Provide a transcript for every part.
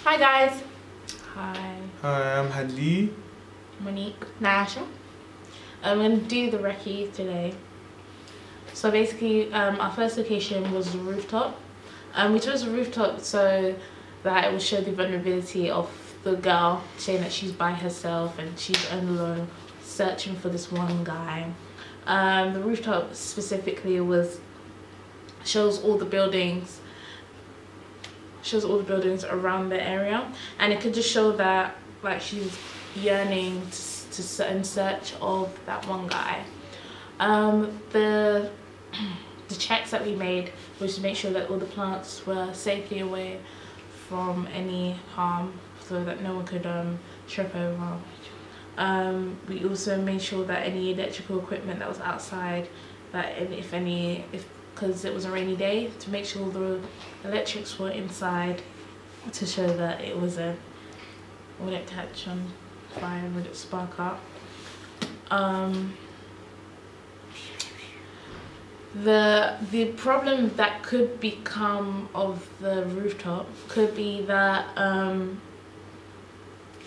Hi guys. Hi. Hi, I'm Hadley. Monique. Nasha. I'm going to do the recce today. So basically, our first location was the rooftop. We chose the rooftop so that it would show the vulnerability of the girl, saying that she's by herself and she's alone, searching for this one guy. The rooftop specifically shows all the buildings around the area, and it could just show that like she's yearning in search of that one guy. The checks that we made was to make sure that all the plants were safely away from any harm, so that no one could trip over. We also made sure that any electrical equipment that was outside, that because it was a rainy day, to make sure the electrics were inside, to show that it wouldn't catch on fire, wouldn't spark up. The problem that could become of the rooftop could be that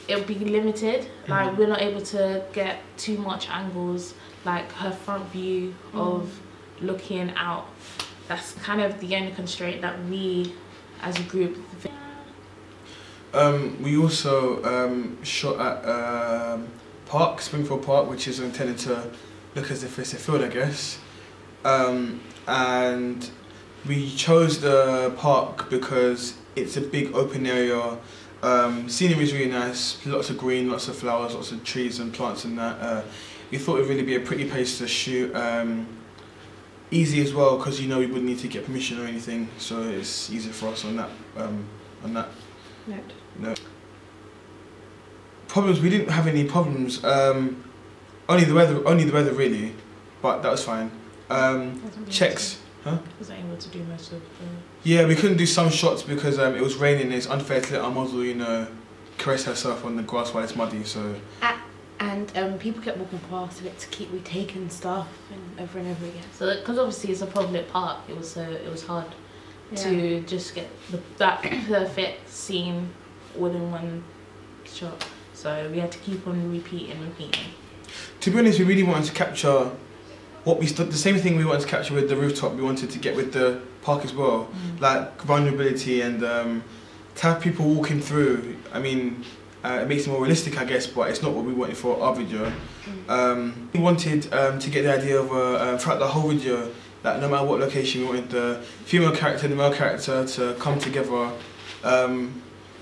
it would be limited. Like, we're not able to get too much angles, like her front view of looking out. That's kind of the only constraint that we as a group. We also shot at Springfield Park, which is intended to look as if it's a field, I guess. And we chose the park because it's a big open area. Scenery is really nice, lots of green, lots of flowers, lots of trees and plants and that. We thought it would really be a pretty place to shoot. Easy as well, because we wouldn't need to get permission or anything, so it's easy for us on that. No. Problems, we didn't have any problems. Only the weather really, but that was fine. Checks. Huh? Was I able to do most of the... Yeah, we couldn't do some shots because it was raining. It's unfair to let our model, caress herself on the grass while it's muddy. So. And people kept walking past it to keep retaking stuff and over again. So, because obviously it's a public park, it was hard to just get that perfect scene all in one shot. So we had to keep on repeating. To be honest, we really wanted to capture the same thing we wanted to capture with the rooftop. We wanted to get with the park as well, like vulnerability and to have people walking through. I mean, it makes it more realistic, I guess, but it's not what we wanted for our video. We wanted to get the idea of throughout the whole video, that no matter what location, we wanted the female character and the male character to come together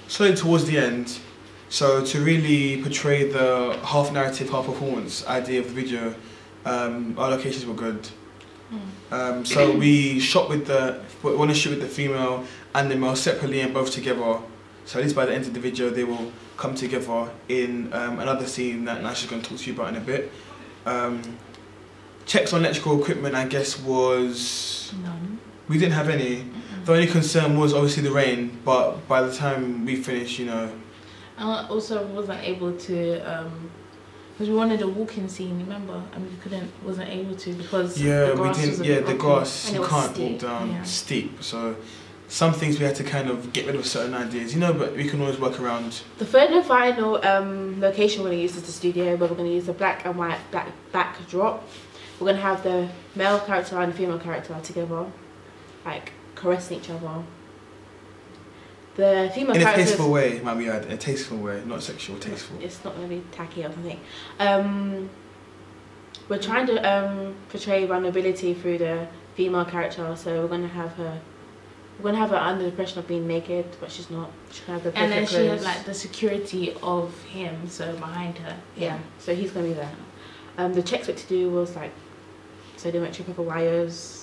slowly towards the end. So to really portray the half narrative, half performance idea of the video, our locations were good. So we want to shoot with the female and the male separately and both together. So at least by the end of the video they will come together in another scene that Nasha's going to talk to you about in a bit. Checks on electrical equipment, I guess, was... None. We didn't have any. The only concern was obviously the rain, but by the time we finished, I also wasn't able to, because we wanted a walking scene, remember? And we wasn't able to because the grass was the grass, and you can't steep. walk down steep. So some things we had to kind of get rid of certain ideas, but we can always work around. The third and final location we're going to use is the studio, where we're going to use the black and white backdrop. We're going to have the male character and the female character together, like caressing each other. The female character... In a tasteful way, might we add. A tasteful way, not sexual, tasteful. It's not going to be tacky or something. We're trying to portray vulnerability through the female character, so we're going to have her under the impression of being naked, but she's not. She's going to have the and then she has like the security of him, so behind her. Yeah, so he's going to be there. The checks what to do was like, so they went trip over wires.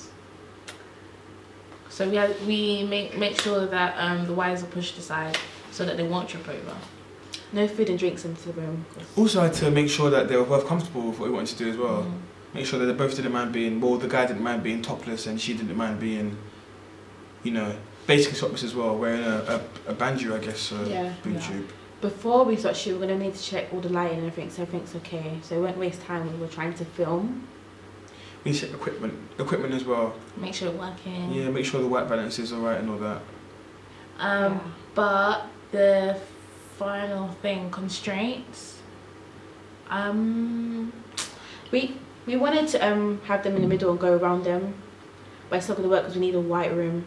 So we make sure that the wires are pushed aside so that they won't trip over. No food and drinks into the room. Also had to make sure that they were both comfortable with what we wanted to do as well. Make sure that they both didn't mind being, the guy didn't mind being topless and she didn't mind being, basically topless as well, wearing a banjo, I guess, boob tube. Before we start shooting, we're going to need to check all the lighting and everything, so everything's okay. So we won't waste time when we're trying to film. We need to check equipment as well. Make sure it's working. Yeah, make sure the white balance is alright and all that. But the final thing, constraints. We wanted to have them in the middle and go around them, but it's not going to work because we need a white room.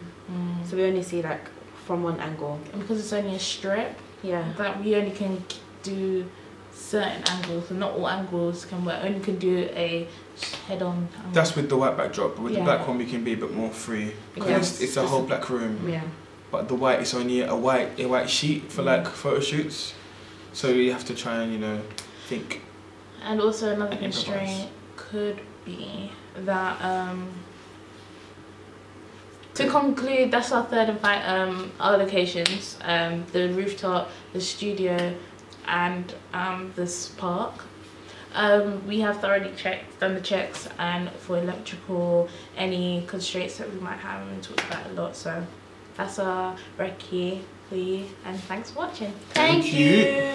So we only see like from one angle. And because it's only a strip, that we only can do certain angles, and not all angles can work. Only can do a head-on angle. That's with the white backdrop, but with the black one we can be a bit more free because it's a whole black room. Yeah. But the white is only a white sheet for like photo shoots, so you have to try and think. And also another constraint could be that to conclude, that's our third and final our locations, the rooftop, the studio, and this park. We have thoroughly done the checks, and for electrical, any constraints that we might have, and we talked about it a lot. So that's our recce for you, and thanks for watching. Thank you.